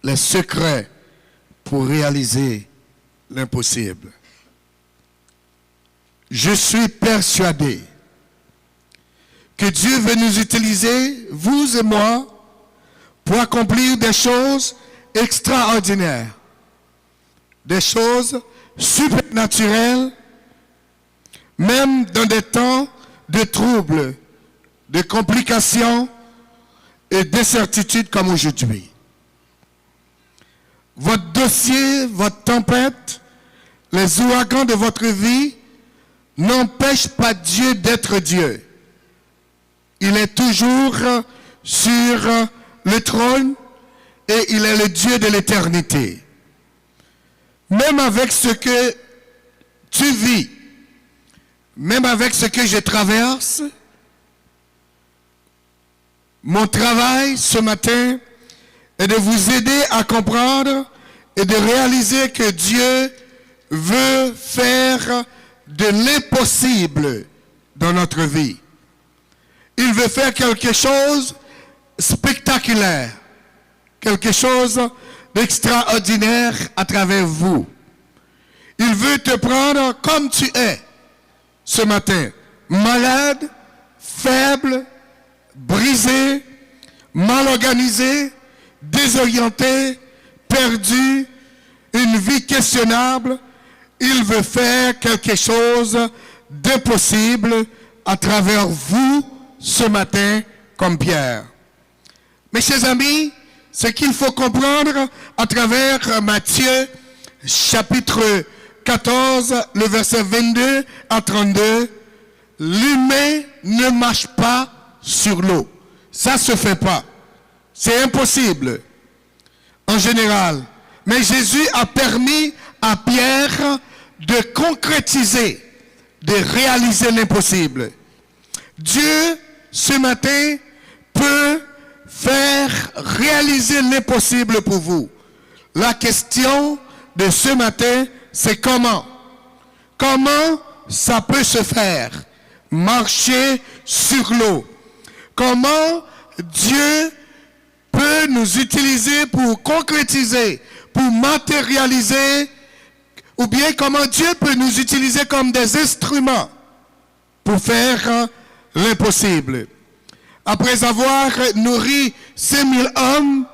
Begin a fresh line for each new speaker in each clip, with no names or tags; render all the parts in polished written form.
les secrets pour réaliser l'impossible. Je suis persuadé que Dieu veut nous utiliser, vous et moi, pour accomplir des choses extraordinaires, des choses supernaturelles, même dans des temps de troubles, de complications et d'incertitudes comme aujourd'hui. Votre dossier, votre tempête, les ouragans de votre vie n'empêchent pas Dieu d'être Dieu. Il est toujours sur le trône et il est le Dieu de l'éternité. Même avec ce que tu vis, même avec ce que je traverse, mon travail ce matin est de vous aider à comprendre et de réaliser que Dieu veut faire de l'impossible dans notre vie. Il veut faire quelque chose de spectaculaire, quelque chose d'extraordinaire à travers vous. Il veut te prendre comme tu es ce matin, malade, faible, brisé, mal organisé, désorienté, perdu, une vie questionnable. Il veut faire quelque chose d'impossible à travers vous ce matin comme Pierre. Mes chers amis, ce qu'il faut comprendre à travers Matthieu chapitre 14, le verset 22 à 32, l'humain ne marche pas sur l'eau. Ça ne se fait pas. C'est impossible en général. Mais Jésus a permis à Pierre de concrétiser, de réaliser l'impossible. Dieu, ce matin, peut faire réaliser l'impossible pour vous. La question de ce matin, c'est comment? Comment ça peut se faire? Marcher sur l'eau. Comment Dieu peut nous utiliser pour concrétiser, pour matérialiser, ou bien comment Dieu peut nous utiliser comme des instruments pour faire l'impossible. Après avoir nourri 5000 hommes,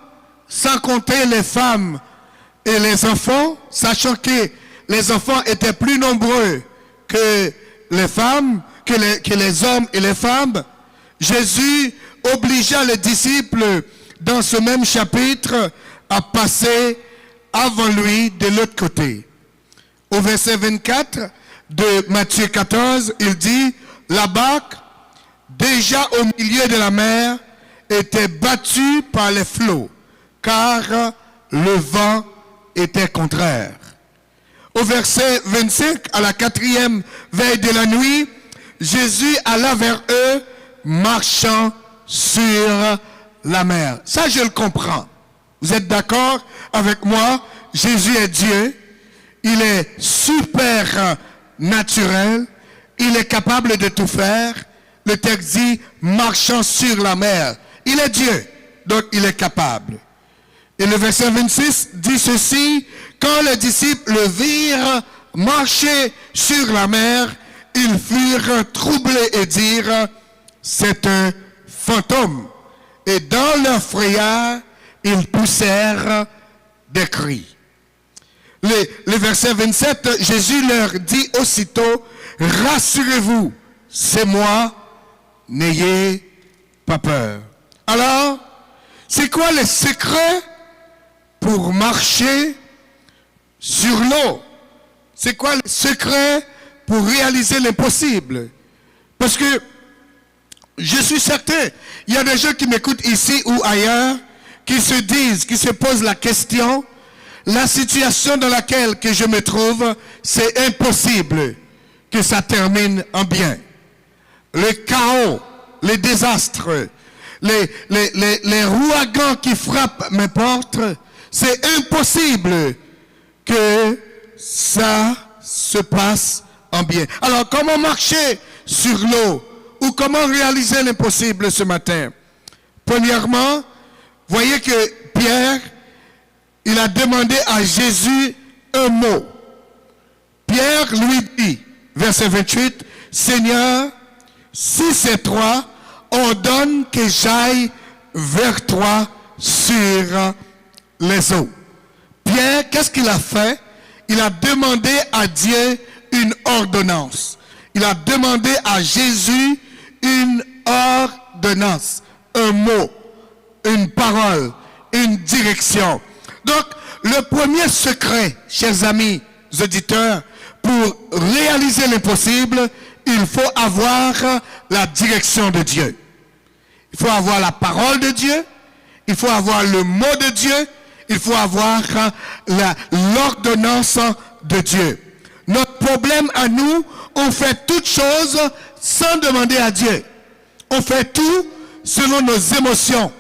sans compter les femmes et les enfants, sachant que les enfants étaient plus nombreux que les femmes, que les hommes et les femmes, Jésus obligea les disciples dans ce même chapitre à passer avant lui de l'autre côté. Au verset 24 de Matthieu 14, il dit, la barque, déjà au milieu de la mer, était battue par les flots, car le vent était contraire. Au verset 25, à la 4e veille de la nuit, Jésus alla vers eux, marchant sur la mer. Ça, je le comprends. Vous êtes d'accord avec moi? Jésus est Dieu. Il est super naturel. Il est capable de tout faire. Le texte dit, marchant sur la mer. Il est Dieu, donc il est capable. Et le verset 26 dit ceci, quand les disciples le virent marcher sur la mer, ils furent troublés et dirent, c'est un fantôme. Et dans leur frayeur, ils poussèrent des cris. Le verset 27, Jésus leur dit aussitôt, rassurez-vous, c'est moi, n'ayez pas peur. Alors, c'est quoi le secret pour marcher sur l'eau? C'est quoi le secret pour réaliser l'impossible? Parce que je suis certain, il y a des gens qui m'écoutent ici ou ailleurs, qui se disent, qui se posent la question, la situation dans laquelle que je me trouve, c'est impossible que ça termine en bien. Le chaos, les désastres, les ouragans qui frappent mes portes, c'est impossible que ça se passe en bien. Alors, comment marcher sur l'eau? Ou comment réaliser l'impossible ce matin? Premièrement, voyez que Pierre a demandé à Jésus un mot. Pierre lui dit, verset 28, « Seigneur, si c'est toi, ordonne que j'aille vers toi sur les eaux. » Pierre, qu'est-ce qu'il a fait? Il a demandé à Dieu une ordonnance. Il a demandé à Jésus une ordonnance, un mot, une parole, une direction. Donc, le premier secret, chers amis auditeurs, pour réaliser l'impossible, il faut avoir la direction de Dieu. Il faut avoir la parole de Dieu, il faut avoir le mot de Dieu, il faut avoir l'ordonnance de Dieu. Notre problème à nous, on fait toutes choses sans demander à Dieu. On fait tout selon nos émotions.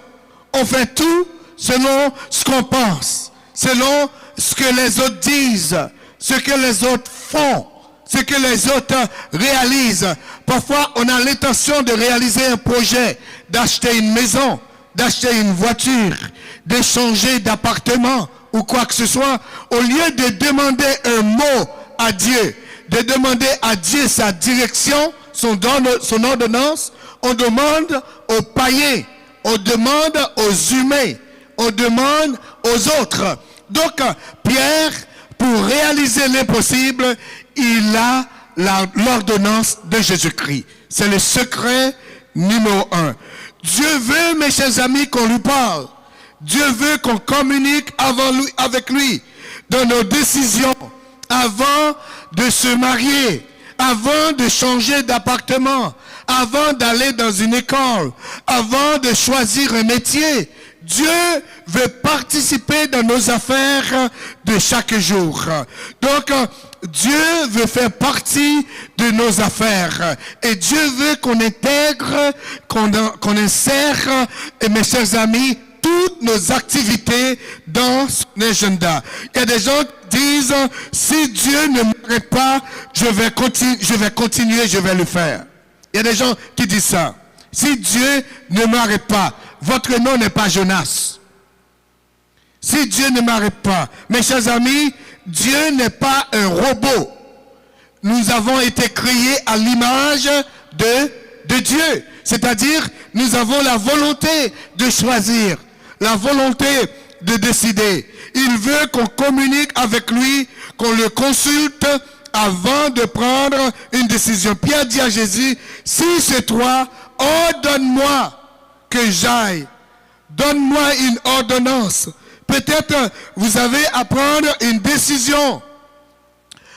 On fait tout selon ce qu'on pense, selon ce que les autres disent, ce que les autres font, ce que les autres réalisent. Parfois, on a l'intention de réaliser un projet, d'acheter une maison, d'acheter une voiture, d'échanger d'appartement ou quoi que ce soit. Au lieu de demander un mot à Dieu, de demander à Dieu sa direction, son ordonnance, on demande aux païens, on demande aux humains, on demande aux autres. Donc, Pierre, pour réaliser l'impossible, il a l'ordonnance de Jésus-Christ. C'est le secret numéro 1. Dieu veut, mes chers amis, qu'on lui parle. Dieu veut qu'on communique avec lui dans nos décisions, avant de se marier, avant de changer d'appartement, avant d'aller dans une école, avant de choisir un métier. Dieu veut participer dans nos affaires de chaque jour. Donc, Dieu veut faire partie de nos affaires. Et Dieu veut qu'on intègre, qu'on insère, et mes chers amis, toutes nos activités dans son agenda. Il y a des gens qui disent, si Dieu ne m'arrête pas, je vais continuer, je vais le faire. Il y a des gens qui disent ça. Si Dieu ne m'arrête pas, votre nom n'est pas Jonas. Si Dieu ne m'arrête pas, mes chers amis, Dieu n'est pas un robot. Nous avons été créés à l'image de Dieu. C'est-à-dire, nous avons la volonté de choisir, la volonté de décider. Il veut qu'on communique avec lui, qu'on le consulte avant de prendre une décision. Pierre dit à Jésus, si c'est toi, ordonne-moi que j'aille. Donne-moi une ordonnance. Peut-être vous avez à prendre une décision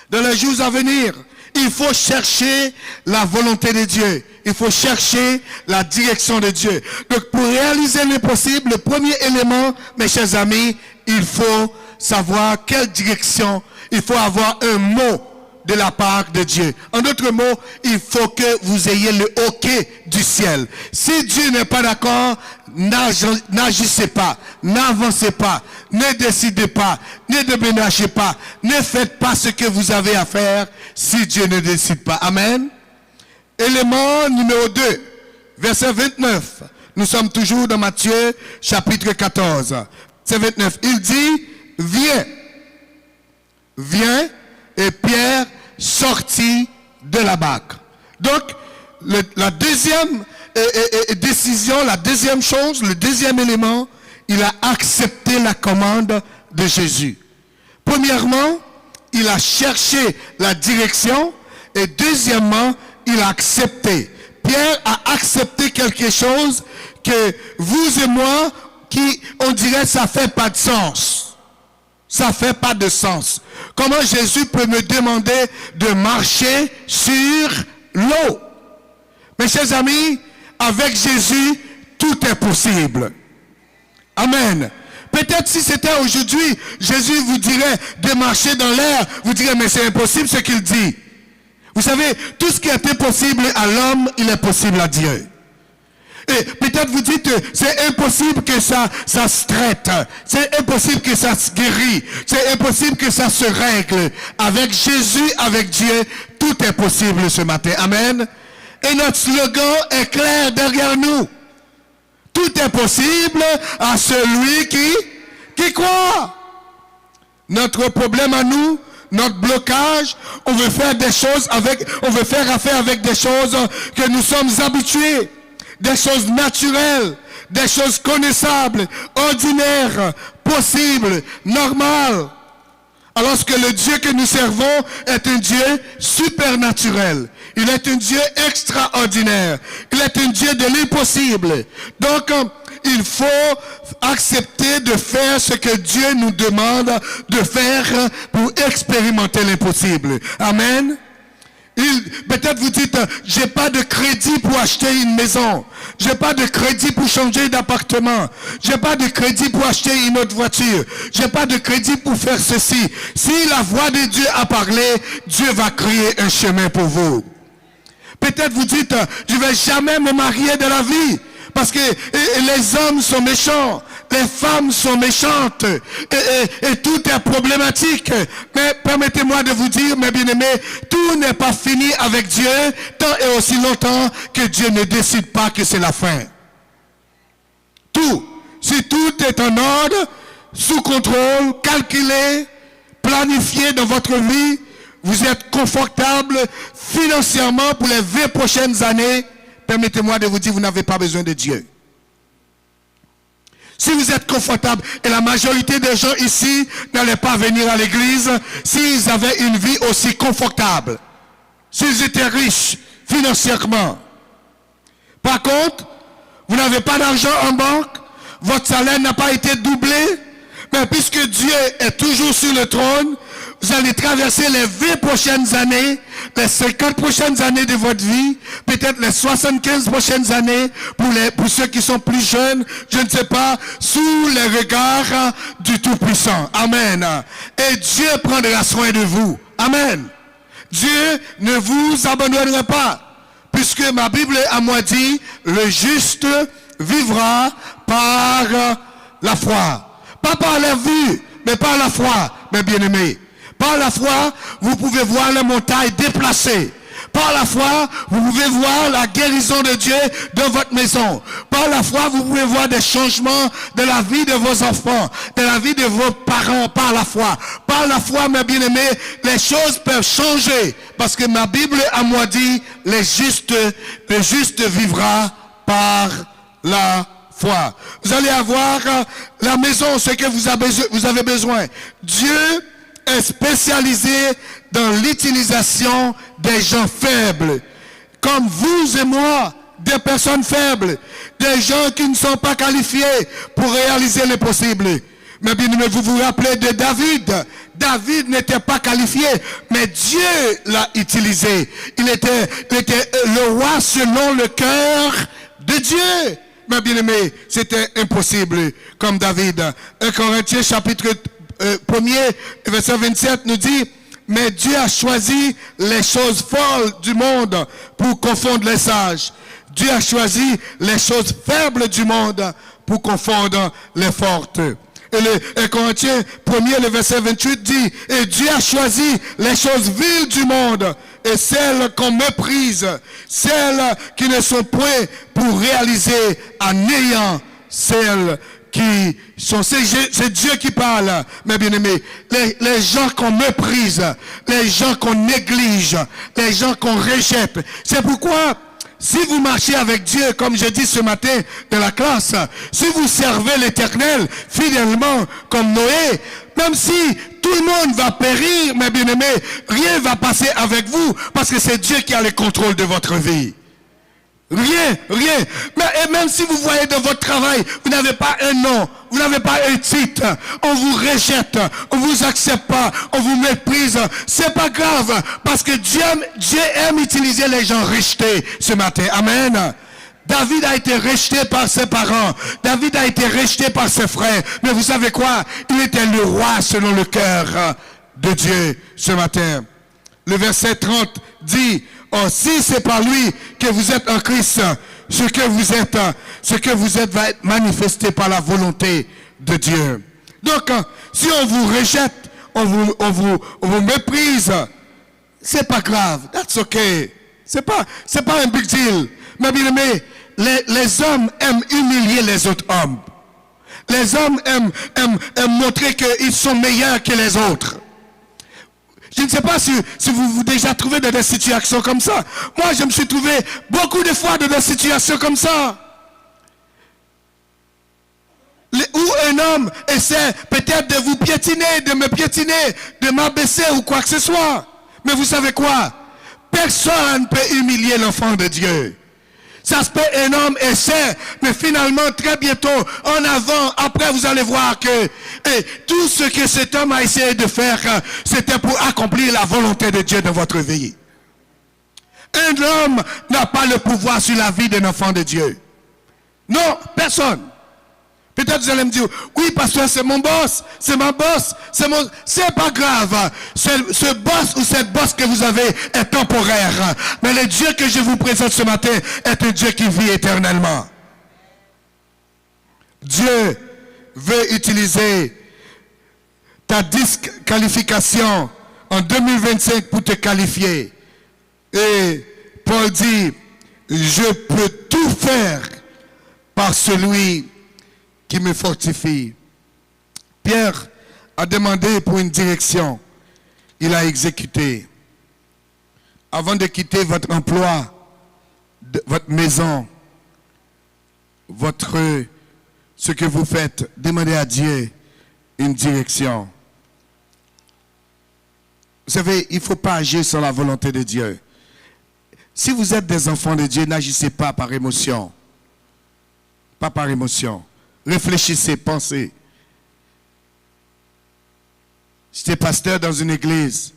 dans les jours à venir. Il faut chercher la volonté de Dieu. Il faut chercher la direction de Dieu. Donc, pour réaliser l'impossible, le premier élément, mes chers amis, il faut savoir quelle direction. Il faut avoir un mot de la part de Dieu. En d'autres mots, il faut que vous ayez le OK du ciel. Si Dieu n'est pas d'accord, n'agissez pas, n'avancez pas, ne décidez pas, ne déménagez pas, ne faites pas ce que vous avez à faire si Dieu ne décide pas. Amen. Élément numéro 2, verset 29. Nous sommes toujours dans Matthieu, chapitre 14. Verset 29. Il dit, viens. Viens. Et Pierre sortit de la barque. Donc, la deuxième décision, la deuxième chose, le deuxième élément, il a accepté la commande de Jésus. Premièrement, il a cherché la direction. Et deuxièmement, il a accepté. Pierre a accepté quelque chose que vous et moi, qui, on dirait, ça fait pas de sens. Ça fait pas de sens. Comment Jésus peut me demander de marcher sur l'eau? Mes chers amis, avec Jésus, tout est possible. Amen. Peut-être si c'était aujourd'hui, Jésus vous dirait de marcher dans l'air, vous direz, mais c'est impossible ce qu'il dit. Vous savez, tout ce qui est impossible à l'homme, il est possible à Dieu. Et peut-être vous dites, c'est impossible que ça se traite. C'est impossible que ça se guérit. C'est impossible que ça se règle. Avec Jésus, avec Dieu, tout est possible ce matin. Amen. Et notre slogan est clair derrière nous. Tout est possible à celui qui croit. Notre problème à nous, notre blocage, on veut faire affaire avec des choses que nous sommes habitués, des choses naturelles, des choses connaissables, ordinaires, possibles, normales. Alors que le Dieu que nous servons est un Dieu supernaturel. Il est un Dieu extraordinaire. Il est un Dieu de l'impossible. Donc, il faut accepter de faire ce que Dieu nous demande de faire pour expérimenter l'impossible. Amen. Peut-être vous dites, j'ai pas de crédit pour acheter une maison. J'ai pas de crédit pour changer d'appartement. J'ai pas de crédit pour acheter une autre voiture. J'ai pas de crédit pour faire ceci. Si la voix de Dieu a parlé, Dieu va créer un chemin pour vous. Peut-être vous dites, je vais jamais me marier de la vie. Parce que les hommes sont méchants, les femmes sont méchantes, et tout est problématique. Mais permettez-moi de vous dire, mes bien-aimés, tout n'est pas fini avec Dieu, tant et aussi longtemps que Dieu ne décide pas que c'est la fin. Tout, si tout est en ordre, sous contrôle, calculé, planifié dans votre vie, vous êtes confortable financièrement pour les 20 prochaines années, permettez-moi de vous dire, vous n'avez pas besoin de Dieu. Si vous êtes confortable, et la majorité des gens ici n'allaient pas venir à l'église s'ils avaient une vie aussi confortable, s'ils étaient riches financièrement. Par contre, vous n'avez pas d'argent en banque, votre salaire n'a pas été doublé, mais puisque Dieu est toujours sur le trône, vous allez traverser les 20 prochaines années, les 50 prochaines années de votre vie, peut-être les 75 prochaines années pour ceux qui sont plus jeunes, je ne sais pas, sous les regards du Tout-Puissant. Amen. Et Dieu prendra soin de vous. Amen. Dieu ne vous abandonnera pas, puisque ma Bible à moi dit, le juste vivra par la foi. Pas par la vue, mais par la foi, mes bien-aimés. Par la foi, vous pouvez voir les montagnes déplacées. Par la foi, vous pouvez voir la guérison de Dieu dans votre maison. Par la foi, vous pouvez voir des changements de la vie de vos enfants, de la vie de vos parents, par la foi. Par la foi, mes bien-aimés, les choses peuvent changer. Parce que ma Bible à moi dit, le juste vivra par la foi. Vous allez avoir la maison, ce que vous avez besoin. Dieu est spécialisé dans l'utilisation des gens faibles, comme vous et moi, des personnes faibles, des gens qui ne sont pas qualifiés pour réaliser le possible. Mais bien, vous vous rappelez de David. David n'était pas qualifié, mais Dieu l'a utilisé. Il était le roi selon le cœur de Dieu. Mais bien aimé, c'était impossible comme David. 1 Corinthiens chapitre 1er, verset 27 nous dit, mais Dieu a choisi les choses folles du monde pour confondre les sages. Dieu a choisi les choses faibles du monde pour confondre les fortes. Et le Corinthiens 1er, le verset 28 dit, et Dieu a choisi les choses viles du monde et celles qu'on méprise, celles qui ne sont point pour réaliser en ayant celles qui sont, c'est Dieu qui parle, mes bien-aimés. Les gens qu'on méprise, les gens qu'on néglige, les gens qu'on rejette. C'est pourquoi, si vous marchez avec Dieu, comme j'ai dit ce matin de la classe, si vous servez l'Éternel fidèlement comme Noé, même si tout le monde va périr, mes bien-aimés, rien ne va passer avec vous, parce que c'est Dieu qui a le contrôle de votre vie. Rien. Et même si vous voyez dans votre travail, vous n'avez pas un nom, vous n'avez pas un titre, on vous rejette, on vous accepte pas, on vous méprise, c'est pas grave, parce que Dieu aime utiliser les gens rejetés ce matin. Amen. David a été rejeté par ses parents. David a été rejeté par ses frères. Mais vous savez quoi? Il était le roi selon le cœur de Dieu ce matin. Le verset 30 dit, oh, si c'est par lui que vous êtes en Christ, ce que vous êtes va être manifesté par la volonté de Dieu. Donc, si on vous rejette, on vous méprise, c'est pas grave. That's okay. C'est pas un big deal. Mais bien aimé, les hommes aiment humilier les autres hommes. les hommes aiment montrer qu'ils sont meilleurs que les autres. Je ne sais pas si vous vous déjà trouvé dans des situations comme ça. Moi, je me suis trouvé beaucoup de fois dans des situations comme ça. Où un homme essaie peut-être de vous piétiner, de me piétiner, de m'abaisser ou quoi que ce soit. Mais vous savez quoi? Personne ne peut humilier l'enfant de Dieu. Ça se peut, un homme essaie, mais finalement, très bientôt, en avant, après, vous allez voir que tout ce que cet homme a essayé de faire, c'était pour accomplir la volonté de Dieu dans votre vie. Un homme n'a pas le pouvoir sur la vie d'un enfant de Dieu. Non, personne. Peut-être vous allez me dire, oui, pasteur, c'est mon boss, c'est ma boss, c'est pas grave. Ce boss ou cette boss que vous avez est temporaire. Mais le Dieu que je vous présente ce matin est un Dieu qui vit éternellement. Dieu veut utiliser ta disqualification en 2025 pour te qualifier. Et Paul dit, je peux tout faire par celui qui me fortifie. Pierre a demandé pour une direction. Il a exécuté. Avant de quitter votre emploi, votre maison, ce que vous faites, demandez à Dieu une direction. Vous savez, il ne faut pas agir sur la volonté de Dieu. Si vous êtes des enfants de Dieu, n'agissez pas par émotion. Pas par émotion. Réfléchissez, pensez. J'étais pasteur dans une église.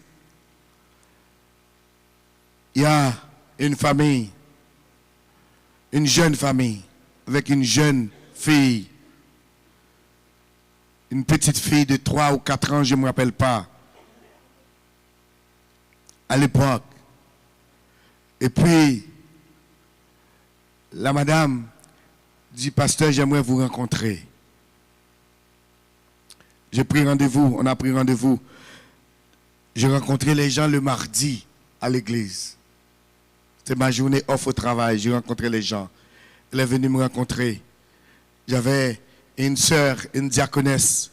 Il y a une famille, une jeune famille, avec une jeune fille. Une petite fille de 3 ou 4 ans, je ne me rappelle pas. À l'époque. Et puis, la madame dit, pasteur, j'aimerais vous rencontrer. J'ai pris rendez-vous, on a pris rendez-vous. J'ai rencontré les gens le mardi à l'église. C'était ma journée off au travail, j'ai rencontré les gens. Elle est venue me rencontrer. J'avais une sœur, une diaconesse,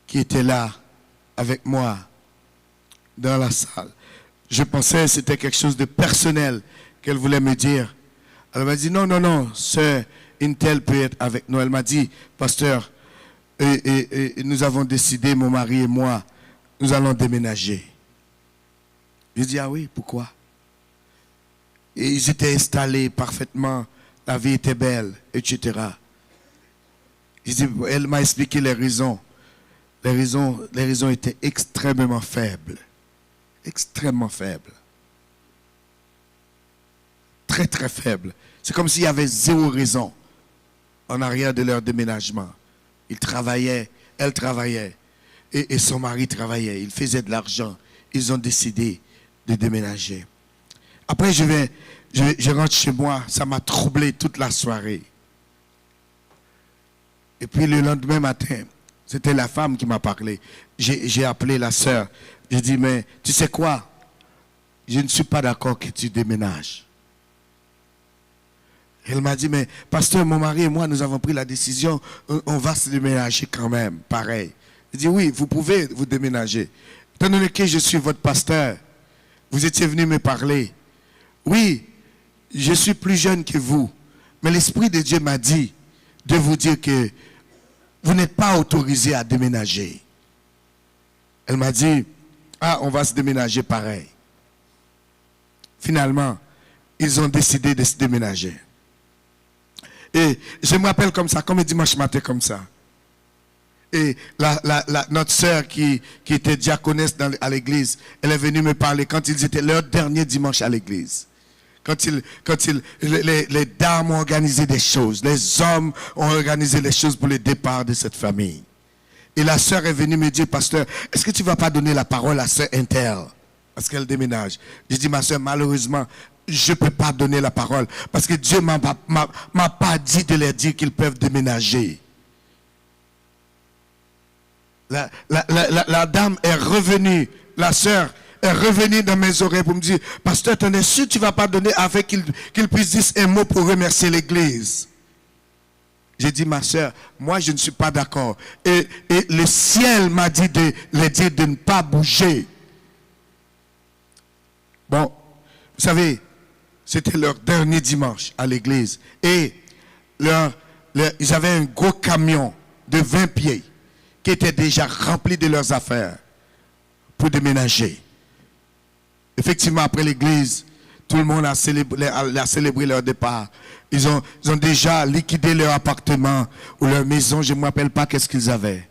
qui était là avec moi dans la salle. Je pensais que c'était quelque chose de personnel qu'elle voulait me dire. Elle m'a dit, non, sœur, une telle peut être avec nous. Elle m'a dit, pasteur, nous avons décidé, mon mari et moi, nous allons déménager. J'ai dit, ah oui, pourquoi? Et ils étaient installés parfaitement, la vie était belle, etc. Elle m'a expliqué les raisons. Les raisons étaient extrêmement faibles. Extrêmement faibles. Très, très faibles. C'est comme s'il y avait 0 raison en arrière de leur déménagement. Ils travaillaient, elle travaillait, et son mari travaillait. Ils faisaient de l'argent. Ils ont décidé de déménager. Après, je rentre chez moi. Ça m'a troublé toute la soirée. Et puis le lendemain matin, c'était la femme qui m'a parlé. J'ai appelé la sœur. J'ai dit, mais tu sais quoi? Je ne suis pas d'accord que tu déménages. Elle m'a dit, mais pasteur, mon mari et moi, nous avons pris la décision, on va se déménager quand même, pareil. J'ai dit, oui, vous pouvez vous déménager. Étant donné que je suis votre pasteur, vous étiez venu me parler. Oui, je suis plus jeune que vous, mais l'Esprit de Dieu m'a dit de vous dire que vous n'êtes pas autorisé à déménager. Elle m'a dit, ah, on va se déménager pareil. Finalement, ils ont décidé de se déménager. Et je me rappelle comme ça, comme un dimanche matin comme ça. Et notre sœur qui était diaconesse à l'église, elle est venue me parler quand ils étaient leur dernier dimanche à l'église. Quand les dames ont organisé des choses, les hommes ont organisé les choses pour le départ de cette famille. Et la sœur est venue me dire, pasteur, est-ce que tu ne vas pas donner la parole à sœur Intel parce qu'elle déménage? J'ai dit, ma sœur, malheureusement, je ne peux pas donner la parole parce que Dieu m'a pas dit de leur dire qu'ils peuvent déménager. La dame est revenue, la sœur est revenue dans mes oreilles pour me dire, pasteur, t'en es sûr que tu ne vas pas donner afin qu'il puisse dire un mot pour remercier l'église? J'ai dit, ma soeur, moi je ne suis pas d'accord. Et le ciel m'a dit de leur dire de ne pas bouger. Bon, vous savez, c'était leur dernier dimanche à l'église. Et ils avaient un gros camion de 20 pieds qui était déjà rempli de leurs affaires pour déménager. Effectivement, après l'église, tout le monde a célébré leur départ. Ils ont déjà liquidé leur appartement ou leur maison, je ne me rappelle pas qu'est-ce qu'ils avaient,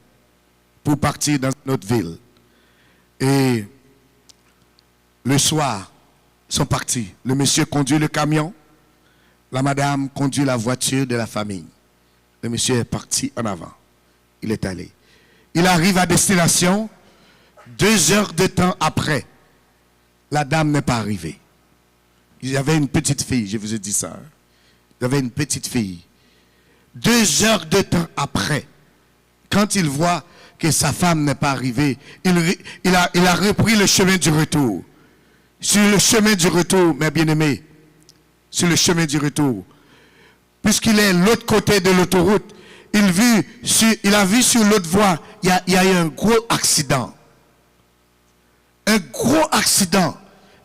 pour partir dans une autre ville. Et le soir, ils sont partis. Le monsieur conduit le camion, la madame conduit la voiture de la famille. Le monsieur est parti en avant. Il est allé. Il arrive à destination, 2 heures de temps après, la dame n'est pas arrivée. Il y avait une petite fille, je vous ai dit ça. Il y avait une petite fille. 2 heures de temps après, quand il voit que sa femme n'est pas arrivée, il a repris le chemin du retour. Sur le chemin du retour, mes bien-aimés, sur le chemin du retour, puisqu'il est de l'autre côté de l'autoroute, il a vu sur l'autre voie, il y a eu un gros accident. Un gros accident.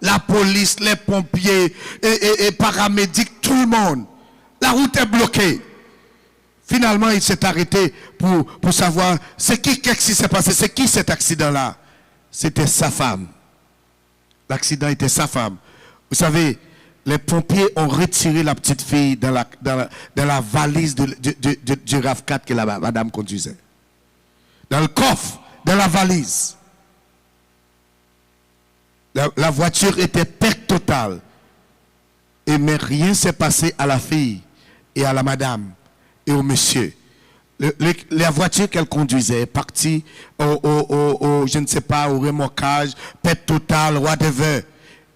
La police, les pompiers, et paramédics, tout le monde. La route est bloquée. Finalement, il s'est arrêté pour savoir qu'est-ce qui s'est passé. C'est qui cet accident-là? C'était sa femme. L'accident était sa femme. Vous savez, les pompiers ont retiré la petite fille dans la valise du RAV4 que la madame conduisait. Dans le coffre, dans la valise. La voiture était perte totale. Mais rien s'est passé à la fille et à la madame et au monsieur. La voiture qu'elle conduisait est partie je ne sais pas, au remorquage, perte totale, whatever.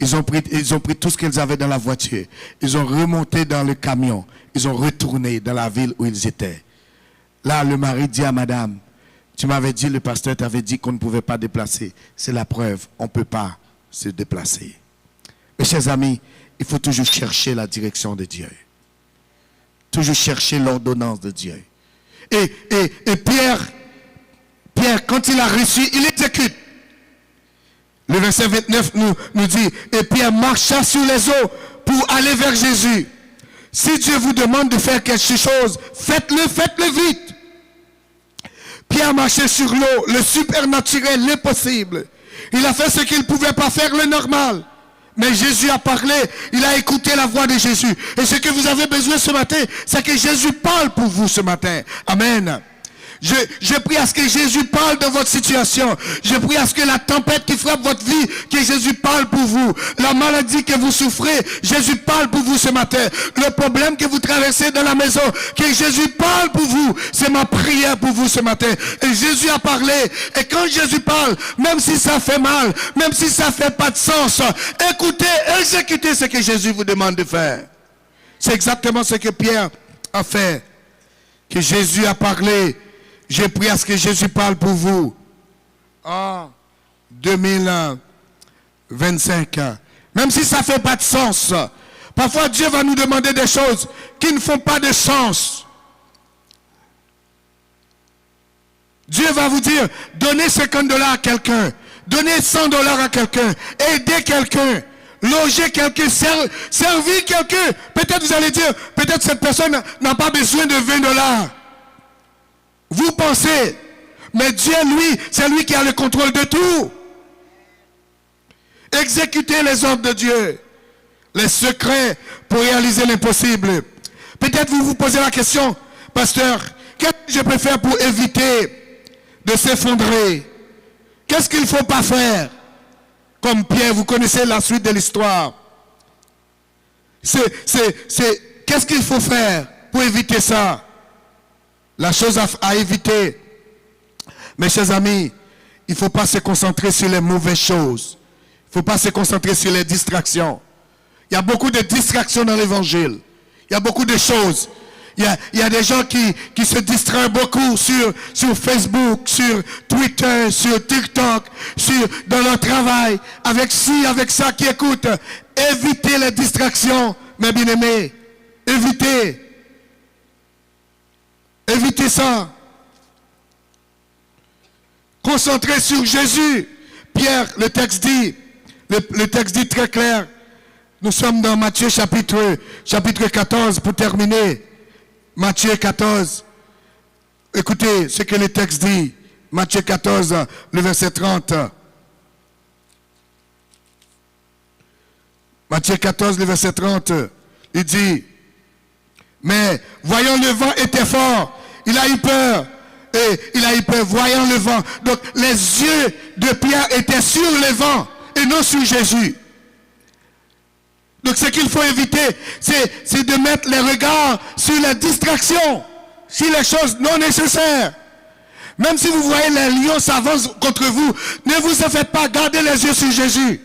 Ils ont pris tout ce qu'ils avaient dans la voiture. Ils ont remonté dans le camion. Ils ont retourné dans la ville où ils étaient. Là, le mari dit à madame, tu m'avais dit, le pasteur t'avait dit qu'on ne pouvait pas déplacer. C'est la preuve, on ne peut pas se déplacer. Mes chers amis, il faut toujours chercher la direction de Dieu. Toujours chercher l'ordonnance de Dieu. Et Pierre, quand il a reçu, il exécute. Le verset 29 nous dit, et Pierre marcha sur les eaux pour aller vers Jésus. Si Dieu vous demande de faire quelque chose, faites-le vite. Pierre marchait sur l'eau, le supernaturel, l'impossible. Il a fait ce qu'il ne pouvait pas faire, le normal. Mais Jésus a parlé, il a écouté la voix de Jésus. Et ce que vous avez besoin ce matin, c'est que Jésus parle pour vous ce matin. Amen. Je prie à ce que Jésus parle de votre situation. Je prie à ce que la tempête qui frappe votre vie, que Jésus parle pour vous. La maladie que vous souffrez, Jésus parle pour vous ce matin. Le problème que vous traversez dans la maison, que Jésus parle pour vous. C'est ma prière pour vous ce matin. Et Jésus a parlé. Et quand Jésus parle, même si ça fait mal, même si ça fait pas de sens, écoutez, exécutez ce que Jésus vous demande de faire. C'est exactement ce que Pierre a fait. Que Jésus a parlé. J'ai prié à ce que Jésus parle pour vous en 2025. Même si ça ne fait pas de sens. Parfois Dieu va nous demander des choses qui ne font pas de sens. Dieu va vous dire, donnez $50 à quelqu'un. Donnez $100 à quelqu'un. Aidez quelqu'un. Logez quelqu'un. Servir quelqu'un. Peut-être vous allez dire, peut-être cette personne n'a pas besoin de $20. Vous pensez, mais Dieu, lui, c'est lui qui a le contrôle de tout. Exécutez les ordres de Dieu, les secrets pour réaliser l'impossible. Peut-être vous vous posez la question, pasteur, qu'est-ce que je peux faire pour éviter de s'effondrer? Qu'est-ce qu'il ne faut pas faire? Comme Pierre, vous connaissez la suite de l'histoire. Qu'est-ce qu'il faut faire pour éviter ça? La chose à éviter, mes chers amis, il ne faut pas se concentrer sur les mauvaises choses. Il ne faut pas se concentrer sur les distractions. Il y a beaucoup de distractions dans l'évangile. Il y a beaucoup de choses. Il y a des gens qui se distraient beaucoup sur Facebook, sur Twitter, sur TikTok, dans leur travail, avec ci, avec ça, qui écoutent. Évitez les distractions, mes bien-aimés. Évitez. Évitez ça. Concentrez sur Jésus. Pierre, le texte dit très clair. Nous sommes dans Matthieu chapitre 14 pour terminer. Matthieu 14. Écoutez ce que le texte dit. Matthieu 14, le verset 30. Matthieu 14, le verset 30. Il dit, mais voyant le vent était fort, il a eu peur. Et il a eu peur, voyant le vent. Donc les yeux de Pierre étaient sur le vent et non sur Jésus. Donc ce qu'il faut éviter, c'est de mettre les regards sur les distractions, sur les choses non nécessaires. Même si vous voyez les lions s'avancent contre vous, ne vous en faites pas, gardez les yeux sur Jésus.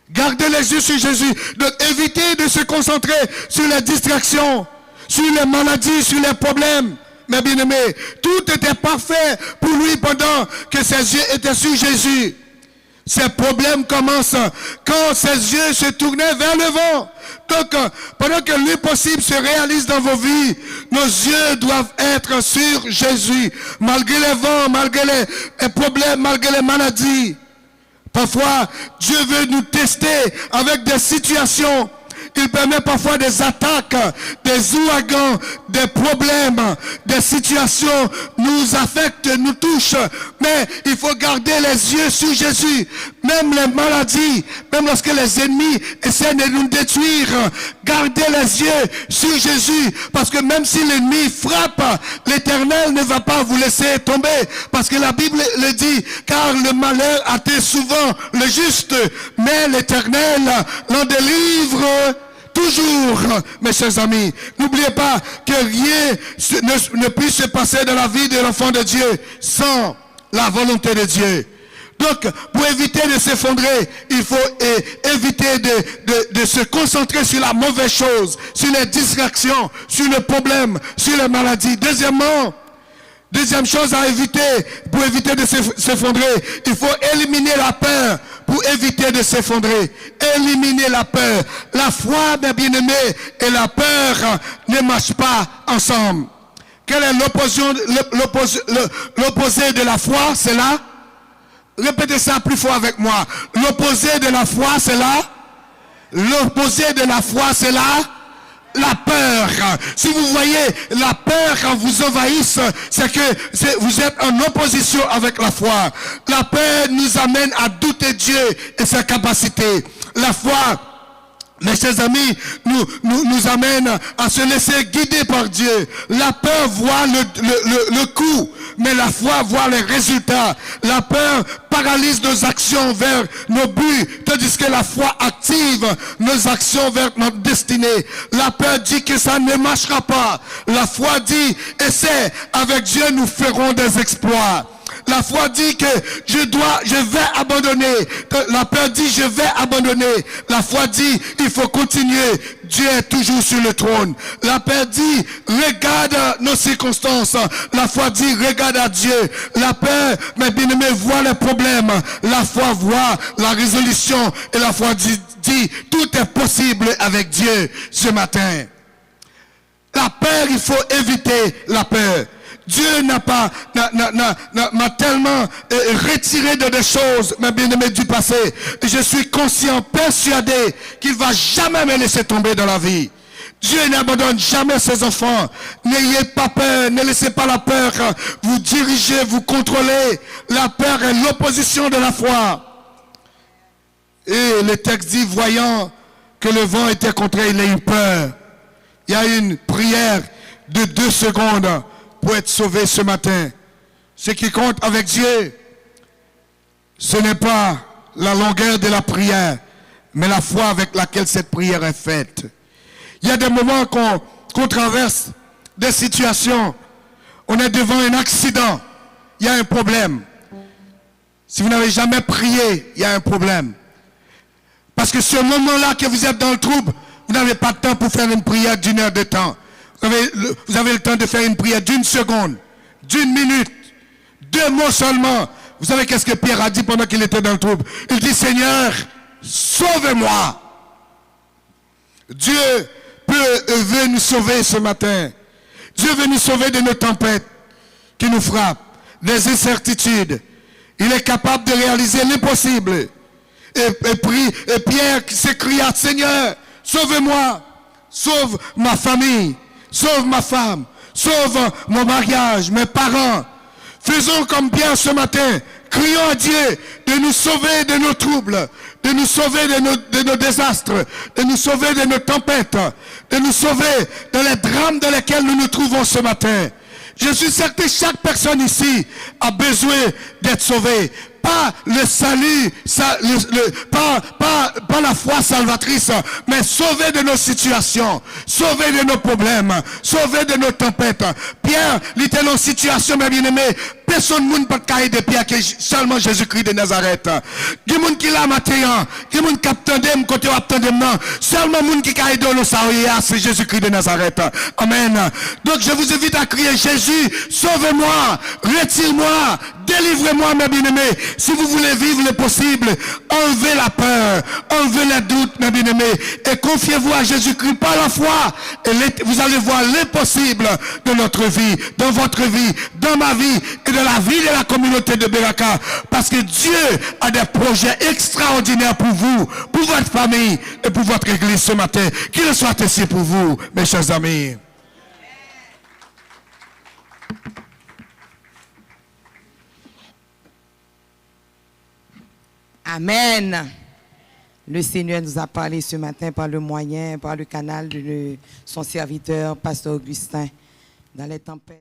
Gardez les yeux sur Jésus. Donc évitez de se concentrer sur les distractions, sur les maladies, sur les problèmes. Mes bien-aimés, tout était parfait pour lui pendant que ses yeux étaient sur Jésus. Ces problèmes commencent quand ses yeux se tournaient vers le vent. Donc, pendant que l'impossible se réalise dans vos vies, nos yeux doivent être sur Jésus. Malgré les vents, malgré les problèmes, malgré les maladies. Parfois, Dieu veut nous tester avec des situations. Il permet parfois des attaques, des ouragans, des problèmes, des situations nous affectent, nous touchent. Mais il faut garder les yeux sur Jésus. Même les maladies, même lorsque les ennemis essaient de nous détruire, gardez les yeux sur Jésus. Parce que même si l'ennemi frappe, l'Éternel ne va pas vous laisser tomber. Parce que la Bible le dit, car le malheur atteint souvent le juste, mais l'Éternel l'en délivre toujours. Mes chers amis, n'oubliez pas que rien ne puisse se passer dans la vie de l'enfant de Dieu sans la volonté de Dieu. Donc, pour éviter de s'effondrer, il faut éviter de se concentrer sur la mauvaise chose, sur les distractions, sur le problème, sur les maladies. Deuxième chose à éviter, pour éviter de s'effondrer, il faut éliminer la peur pour éviter de s'effondrer. Éliminer la peur. La foi, mes bien-aimés, et la peur ne marchent pas ensemble. Quel est l'opposé de la foi? C'est là. Répétez ça plus fort avec moi. L'opposé de la foi, c'est là. L'opposé de la foi, c'est là. La peur. Si vous voyez la peur quand vous envahisse, c'est que vous êtes en opposition avec la foi. La peur nous amène à douter Dieu et ses capacités. La foi, mes chers amis, nous amène à se laisser guider par Dieu. La peur voit le coup, mais la foi voit les résultats. La peur paralyse nos actions vers nos buts, tandis que la foi active nos actions vers notre destinée. La peur dit que ça ne marchera pas. La foi dit, essaie, avec Dieu nous ferons des exploits. La foi dit que je vais abandonner. La peur dit je vais abandonner. La foi dit il faut continuer. Dieu est toujours sur le trône. La peur dit regarde nos circonstances. La foi dit regarde à Dieu. La peur, mes bien-aimés, voit les problèmes. La foi voit la résolution. Et la foi dit tout est possible avec Dieu ce matin. La peur, il faut éviter la peur. Dieu m'a tellement retiré de des choses, mes bien-aimés, du passé. Et je suis conscient, persuadé qu'il ne va jamais me laisser tomber dans la vie. Dieu n'abandonne jamais ses enfants. N'ayez pas peur, ne laissez pas la peur vous diriger, vous contrôler. La peur est l'opposition de la foi. Et le texte dit, voyant que le vent était contre il a eu peur. Il y a une prière de 2 secondes pour être sauvé ce matin. Ce qui compte avec Dieu, ce n'est pas la longueur de la prière, mais la foi avec laquelle cette prière est faite. Il y a des moments qu'on traverse des situations, on est devant un accident, il y a un problème. Si vous n'avez jamais prié, il y a un problème. Parce que ce moment-là que vous êtes dans le trouble, vous n'avez pas de temps pour faire une prière d'1 heure de temps. Vous avez le temps de faire une prière d'1 seconde, d'1 minute, 2 mots seulement. Vous savez qu'est-ce que Pierre a dit pendant qu'il était dans le trouble? Il dit, Seigneur, sauve-moi. Dieu veut nous sauver ce matin. Dieu veut nous sauver de nos tempêtes qui nous frappent, des incertitudes. Il est capable de réaliser l'impossible. Et Pierre s'écria, Seigneur, sauve-moi, sauve ma famille, sauve ma femme, sauve mon mariage, mes parents. Faisons comme Pierre ce matin. Crions à Dieu de nous sauver de nos troubles, de nous sauver de nos désastres, de nous sauver de nos tempêtes, de nous sauver de les drames dans lesquels nous nous trouvons ce matin. Je suis certain que chaque personne ici a besoin d'être sauvée. Pas le salut, pas la foi salvatrice, mais sauver de nos situations, sauver de nos problèmes, sauver de nos tempêtes. Pierre, il était dans une situation, mes bien-aimés, personne ne peut pas de Pierre, que seulement Jésus-Christ de Nazareth. Il y a des gens qui l'ont maté, il y a des gens qui attendent, côté attendent, seulement les gens qui ont aidé le Saouia, c'est Jésus-Christ de Nazareth. Amen. Donc je vous invite à crier, Jésus, sauve-moi, retire-moi, délivrez-moi, mes bien-aimés. Si vous voulez vivre le possible, enlevez la peur, enlevez les doutes, mes bien-aimés, et confiez-vous à Jésus-Christ par la foi. Et vous allez voir l'impossible de notre vie, dans votre vie, dans ma vie, et de la vie de la communauté de Beraka. Parce que Dieu a des projets extraordinaires pour vous, pour votre famille, et pour votre église ce matin. Qu'il soit ainsi pour vous, mes chers amis.
Amen. Le Seigneur nous a parlé ce matin par le moyen, par le canal de son serviteur, Pasteur Augustin, dans les tempêtes.